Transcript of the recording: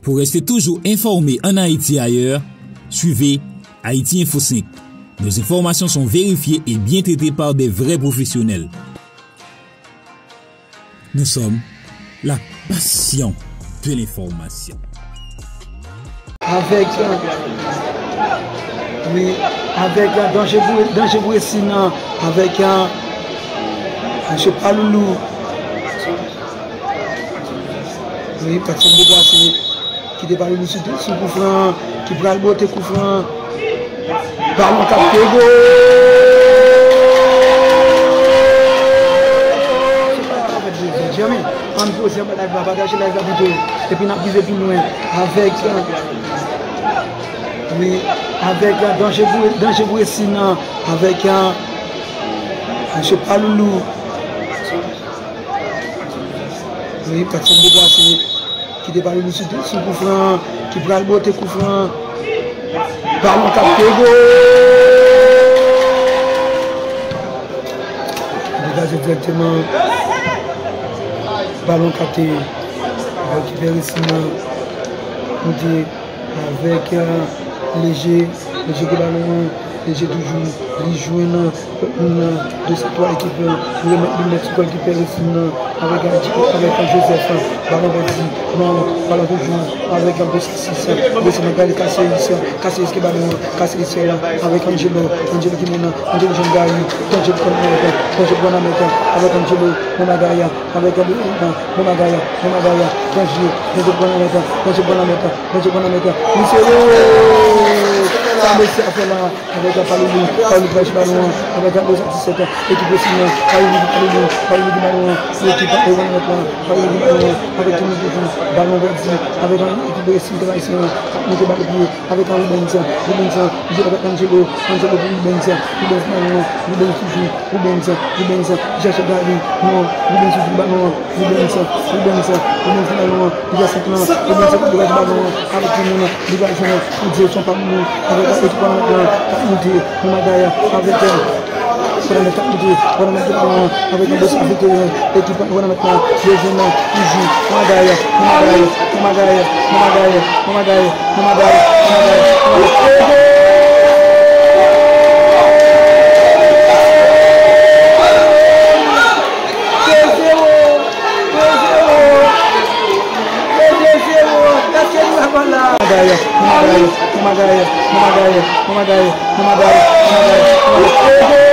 Pour rester toujours informé en Haïti et ailleurs, suivez Haïti Info 5. Nos informations sont vérifiées et bien traitées par des vrais professionnels. Nous sommes la passion de l'information. Avec danger pour sinon avec M. Paloulou. Oui, personne de glace qui débarque sur coup franc, qui prend le beauté coup franc. Ballon capté go. Jamais. On pose la bagage la vidéo et puis on a plus loin avec danger pour sinon avec M. Paloulou. Oui, personne de glace qui débarque sur coup franc, qui prend le beauté coup franc. Ballon capté go. Dégagé directement. Ballon capté. Récupéré sinon. On dit avec léger de ballon. Léger toujours. Il joue une de ces trois équipes. Il met sur récupérer sinon. Avec Joseph. Ballon verti. Non, ballon toujours. Avec un 2-6. Le Sénégal cassé ici qui ballon. Cassé ici avec Angelo qui mène. Angelo Jengari. Angelo Bonameka. Avec Angelo Monagaya. Avec Monagaya. Angelo Bonameka. Ça me fait affaire là avec un Paloulou, ballon, avec un 2-17, équipe de Simon, Paloulou du ballon, l'équipe de Paloulou, avec tout le monde, ballon verti, avec une équipe de Simon, avec un Rubens, il joue avec Angelo Rubens, cherche Gary, non, Rubens du ballon, Rubens, ballon, il y a 5 ans, Rubens du ballon, avec tout le monde, il va jouer, il dit son Paloulou, avec la équipe de Magaya, avec avec un boss avec l'équipe de maintenant, les jeunes qui jouent, Magaya. Magaya.